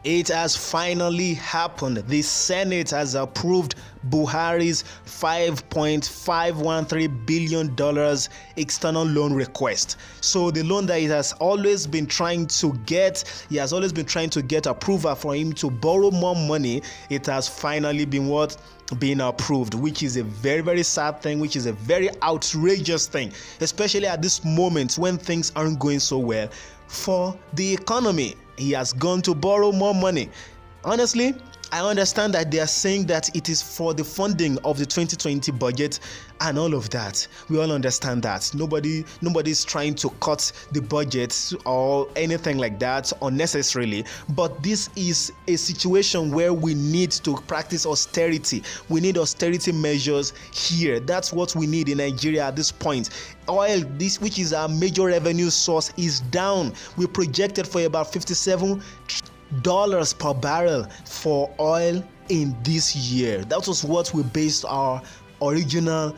It has finally happened. The Senate has approved Buhari's $5.513 billion external loan request. So the loan that he has always been trying to get, approval for him to borrow more money. It has finally been approved, which is a very, very sad thing, which is a very outrageous thing, especially at this moment when things aren't going so well for the economy. He has gone to borrow more money. Honestly, I understand that they are saying that it is for the funding of the 2020 budget and all of that. We all understand that. Nobody's trying to cut the budget or anything like that unnecessarily. But this is a situation where we need to practice austerity. We need austerity measures here. That's what we need in Nigeria at this point. Oil, which is our major revenue source, is down. We projected for about $57 per barrel for oil in this year. That was what we based our original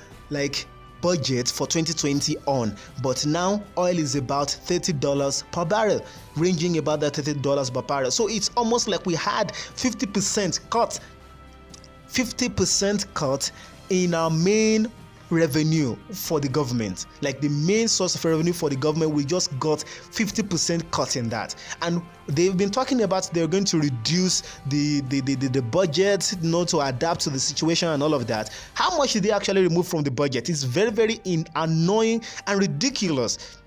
budget for 2020 on. But now oil is about $30 per barrel, ranging about that $30 per barrel. So it's almost like we had 50% cut in our main revenue for the government. Like the main source of revenue for the government, we just got 50% cut in that. And they've been talking about they're going to reduce the budget, to adapt to the situation and all of that. How much did they actually remove from the budget? It's very, very annoying and ridiculous.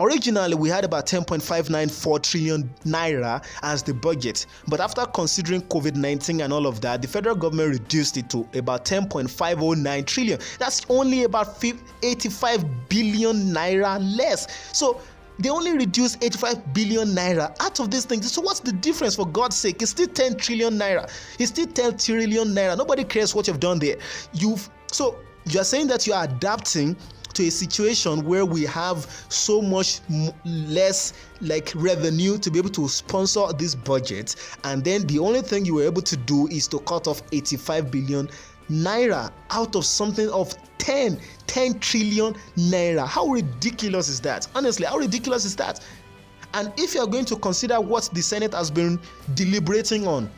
Originally, we had about 10.594 trillion naira as the budget, but after considering COVID-19 and all of that, the federal government reduced it to about 10.509 trillion. That's only about 85 billion naira less. So they only reduced 85 billion naira out of these things. So what's the difference, for God's sake? It's still 10 trillion naira. It's still 10 trillion naira. Nobody cares what you've done there. So you're saying that you're adapting to a situation where we have so much less revenue to be able to sponsor this budget, and then the only thing you were able to do is to cut off 85 billion naira out of something of 10 trillion naira. How ridiculous is that? Honestly, how ridiculous is that? And if you're going to consider what the Senate has been deliberating on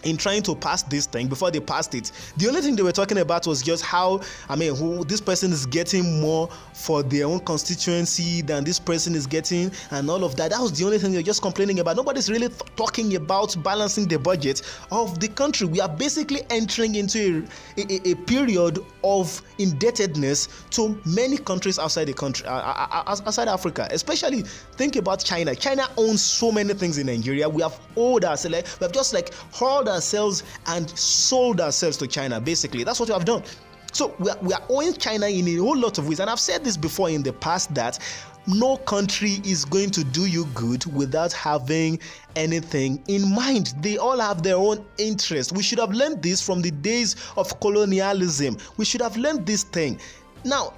in trying to pass this thing, before they passed it, the only thing they were talking about was just how, who this person is getting more for their own constituency than this person is getting and all of that. That was the only thing they're just complaining about. Nobody's really talking about balancing the budget of the country. We are basically entering into a period of indebtedness to many countries outside the country, outside Africa. Especially think about China. China owns so many things in Nigeria. We have owed ourselves, we have just hauled ourselves and sold ourselves to China. Basically, that's what we have done. So we are owing China in a whole lot of ways. And I've said this before in the past, that no country is going to do you good without having anything in mind. They all have their own interest. We should have learned this from the days of colonialism. We should have learned this thing. Now,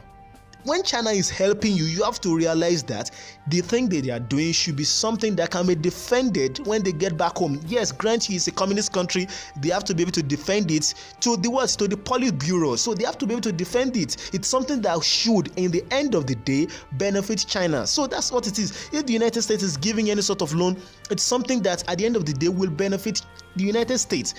when China is helping you, you have to realize that the thing that they are doing should be something that can be defended when they get back home. Yes, grant you, it's a communist country. They have to be able to defend it to the world, to the Politburo. So they have to be able to defend it. It's something that should, in the end of the day, benefit China. So that's what it is. If the United States is giving any sort of loan, it's something that at the end of the day will benefit the United States,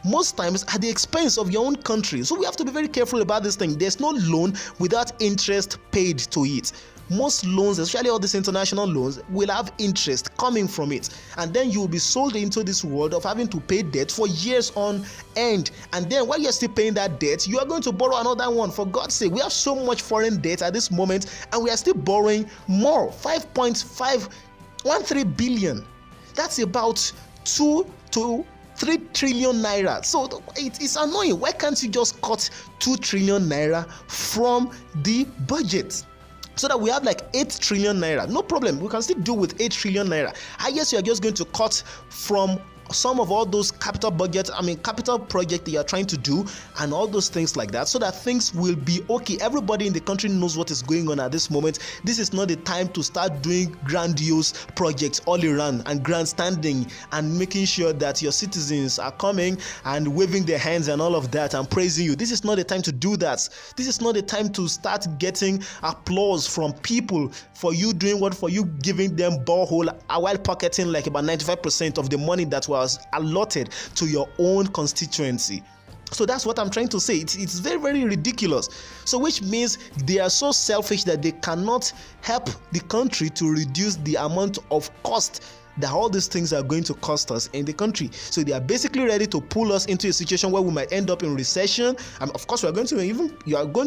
most times at the expense of your own country. So we have to be very careful about this thing. There's no loan without interest paid to it. Most loans, especially all these international loans, will have interest coming from it, and then you will be sold into this world of having to pay debt for years on end. And then while you're still paying that debt, you are going to borrow another one. For God's sake, we have so much foreign debt at this moment, and we are still borrowing more. 5.513 billion. That's about 2 to 3 trillion naira. So it's annoying. Why can't you just cut 2 trillion naira from the budget so that we have 8 trillion naira? No problem. We can still do with 8 trillion naira. I guess you are just going to cut from some of all those capital budgets, capital projects that you are trying to do and all those things like that, so that things will be okay. Everybody in the country knows what is going on at this moment. This is not the time to start doing grandiose projects all around and grandstanding and making sure that your citizens are coming and waving their hands and all of that and praising you. This is not the time to do that. This is not the time to start getting applause from people for you doing what, for you giving them borehole while pocketing about 95% of the money that was allotted to your own constituency. So that's what I'm trying to say. It's very, very ridiculous. So which means they are so selfish that they cannot help the country to reduce the amount of cost that all these things are going to cost us in the country. So they are basically ready to pull us into a situation where we might end up in recession. And of course, you are going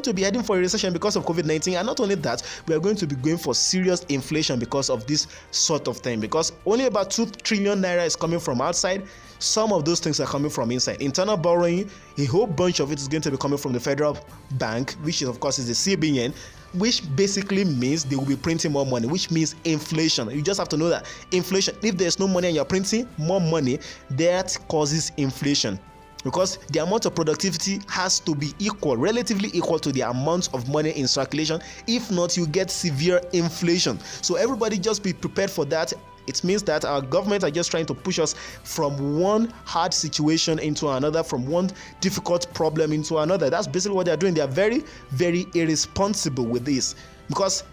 to be heading for a recession because of COVID-19. And not only that, we are going to be going for serious inflation because of this sort of thing. Because only about 2 trillion naira is coming from outside. Some of those things are coming from inside. Internal borrowing, a whole bunch of it is going to be coming from the federal bank, which is, of course, is the CBN, which basically means they will be printing more money, which means inflation. You just have to know that inflation, if there's no money and you're printing more money, that causes inflation. Because the amount of productivity has to be equal, relatively equal to the amount of money in circulation. If not, you get severe inflation. So everybody just be prepared for that. It means that our government are just trying to push us from one hard situation into another, from one difficult problem into another. That's basically what they're doing. They are very, very irresponsible with this. Because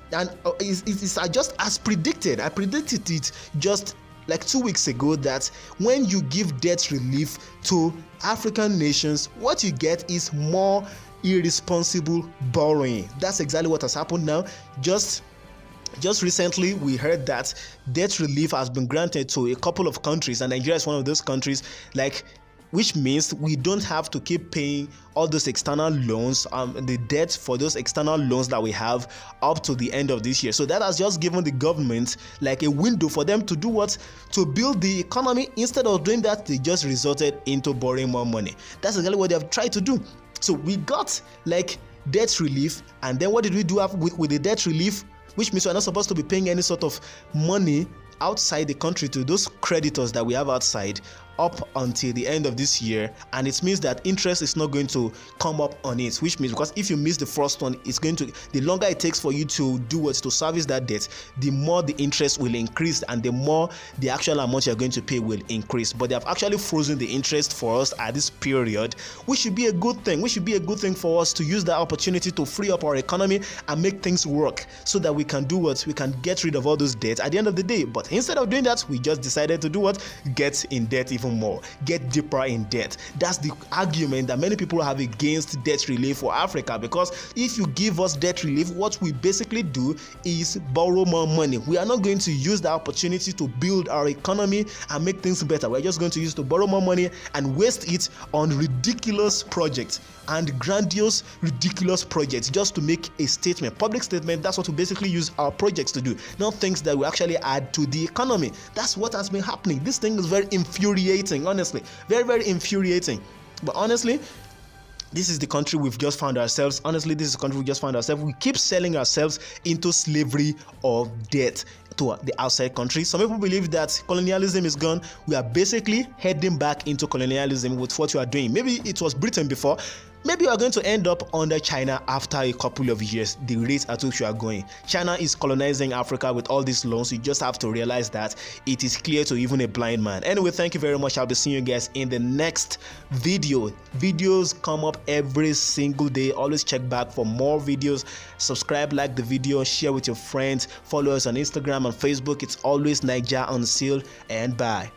it's just as predicted. I predicted it just like 2 weeks ago that when you give debt relief to African nations, what you get is more irresponsible borrowing. That's exactly what has happened now. Just recently, we heard that debt relief has been granted to a couple of countries, and Nigeria is one of those countries, which means we don't have to keep paying all those external loans, the debt for those external loans that we have up to the end of this year. So that has just given the government like a window for them to do what? To build the economy. Instead of doing that, they just resorted into borrowing more money. That's exactly what they have tried to do. So we got debt relief, and then what did we do with the debt relief? Which means we're not supposed to be paying any sort of money outside the country to those creditors that we have outside up until the end of this year, and it means that interest is not going to come up on it, which means because if you miss the first one, it's going to, the longer it takes for you to do what, to service that debt, the more the interest will increase and the more the actual amount you're going to pay will increase. But they have actually frozen the interest for us at this period, which should be a good thing. Which should be a good thing for us to use that opportunity to free up our economy and make things work so that we can do what, we can get rid of all those debts at the end of the day. But instead of doing that, we just decided to do what? Get in debt even more, get deeper in debt. That's the argument that many people have against debt relief for Africa, because if you give us debt relief, what we basically do is borrow more money. We are not going to use the opportunity to build our economy and make things better. We're just going to use to borrow more money and waste it on ridiculous projects and grandiose, ridiculous projects just to make a statement, public statement. That's what we basically use our projects to do, not things that will actually add to the economy. That's what has been happening. This thing is very infuriating, honestly, very, very infuriating. But honestly, this is the country we've just found ourselves. Honestly, this is the country we just found ourselves. We keep selling ourselves into slavery of debt to the outside country. Some people believe that colonialism is gone. We are basically heading back into colonialism with what we are doing. Maybe it was Britain before. Maybe you are going to end up under China after a couple of years, the rate at which you are going. China is colonizing Africa with all these loans. You just have to realize that it is clear to even a blind man. Anyway, thank you very much. I'll be seeing you guys in the next video. Videos come up every single day. Always check back for more videos. Subscribe, like the video, share with your friends. Follow us on Instagram and Facebook. It's always Naija Unsealed, and bye.